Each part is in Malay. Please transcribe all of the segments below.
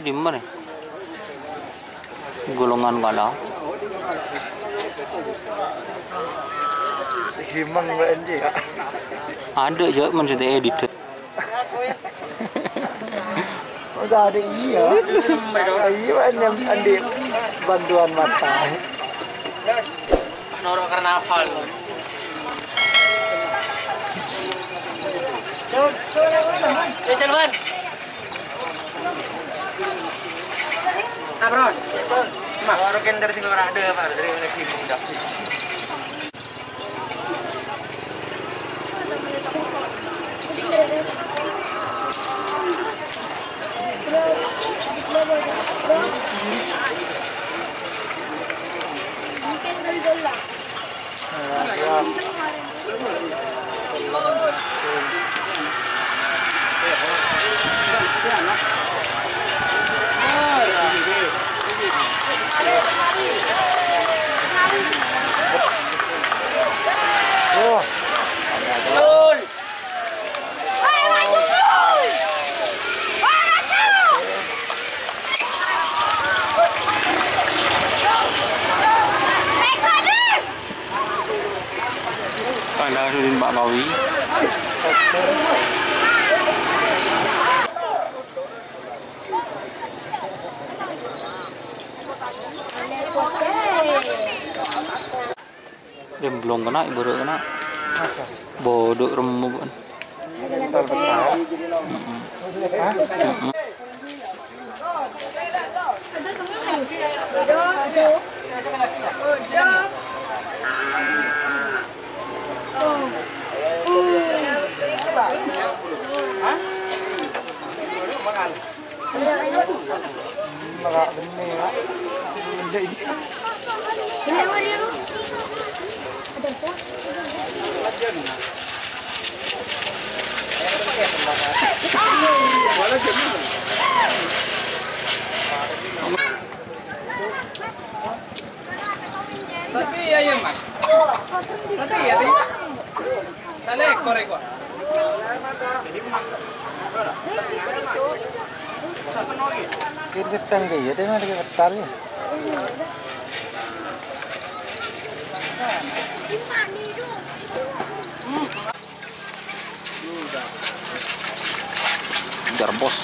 di mana? Golongan kalau Himang BNJ ya. ada je maksudnya edit. Udah ada iya. Iya yang andi bantuan mata. Norok karnaval. Jalan. Abron. Mak, orang kan dari sini ada, Pak, dari lagi mudah. Pada Sudin Pak Kawi. Dia belum kena, ibu kena. Bodoh remuk kan. Sati ya yang mas. Sati ya ti. Sana ekor ekor. Kira ketang dia, dia mana dia ketar ya? Jar bos.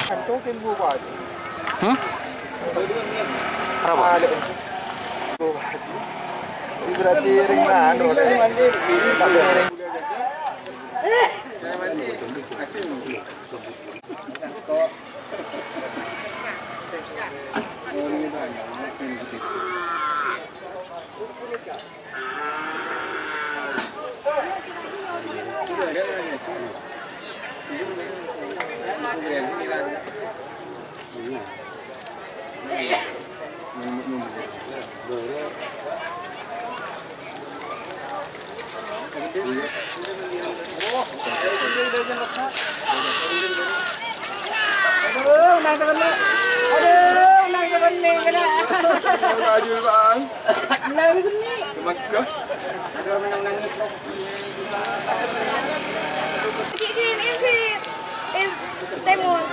Kantokin buka. Berapa? Berarti ring anu. Aduh bang. Mas kah? Ada menangis. Ini sih Temon.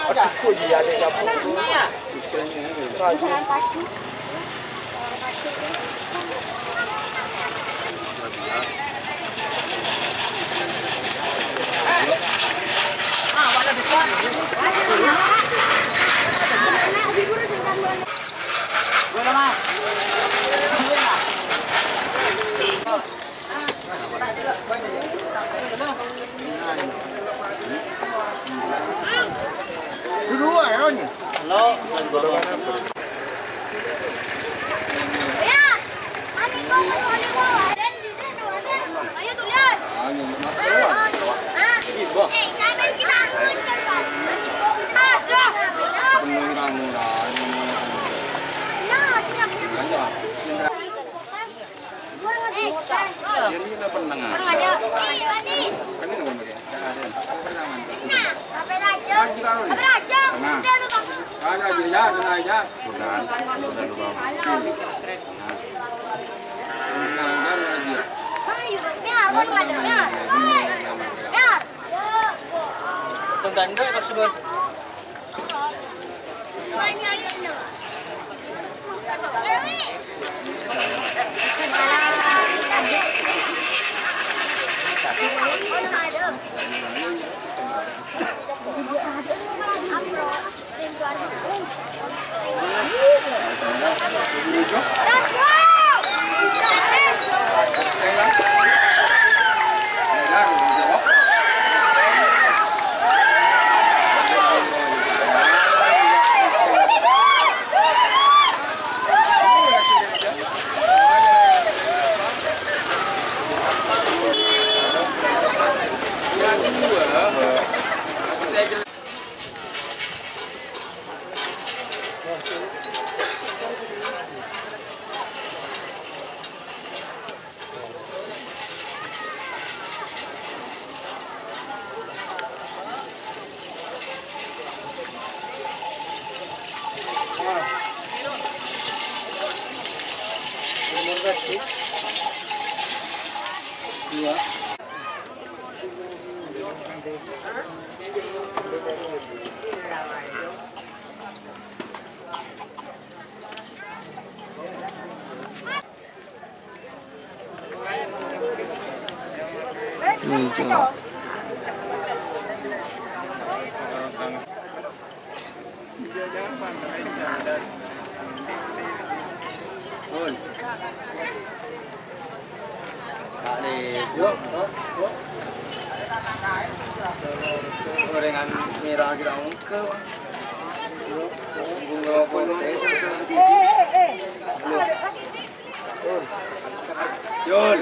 Aku dia ada dapur. Jalan pagi. Dua ya ni. Lo dan bawa. Ya, ani kau. Ayo tuh lihat. Jangan kita muncul kan. Murah-murah. Ya, siap. Jadi kita pendengar. Orang ada. Ani. Kan ini nomor dia. Ada. Pertama. Apa raja? Apa raja? Udah lu tak. Ada dia sana aja. Sudah lupa. Nah, dia. Ya, orang ada. Ya. Ya. Tunggan deh Pak Subur. Banyak jenuh. Ini juga. Gorengan merah kita ungkep. Bunga putih. Yul.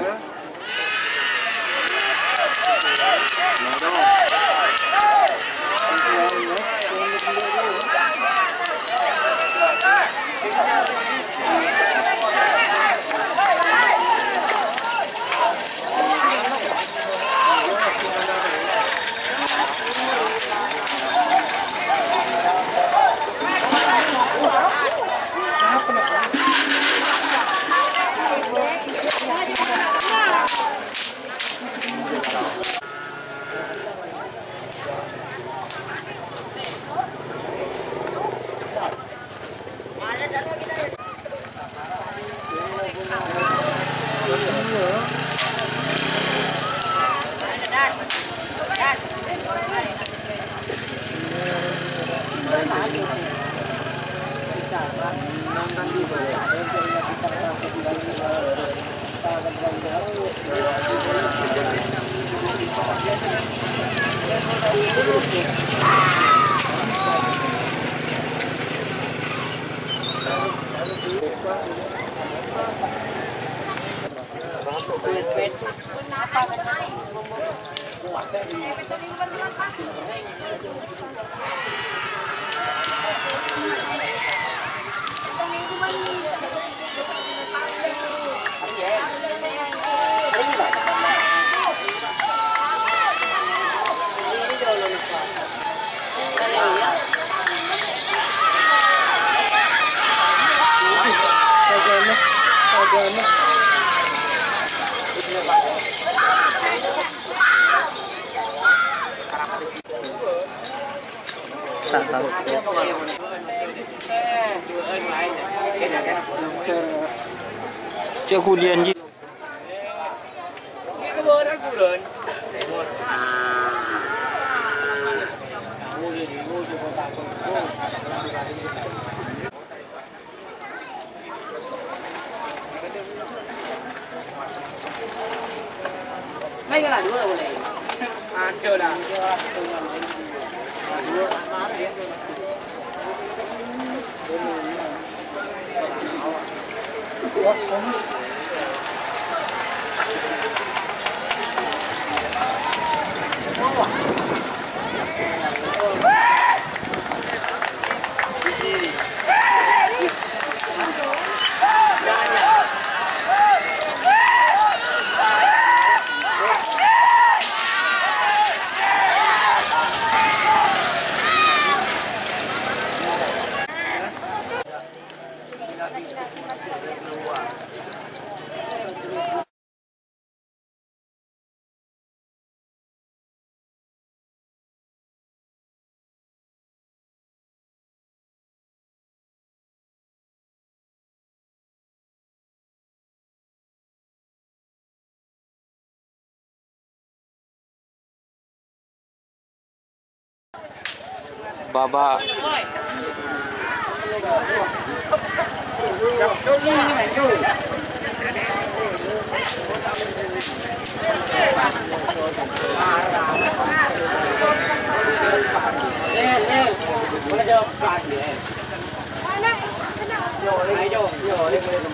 Tak tahu. Cik kulian je. Mấy cái là đứa đâu này? À chờ là. Baba. Mana? Kenapa?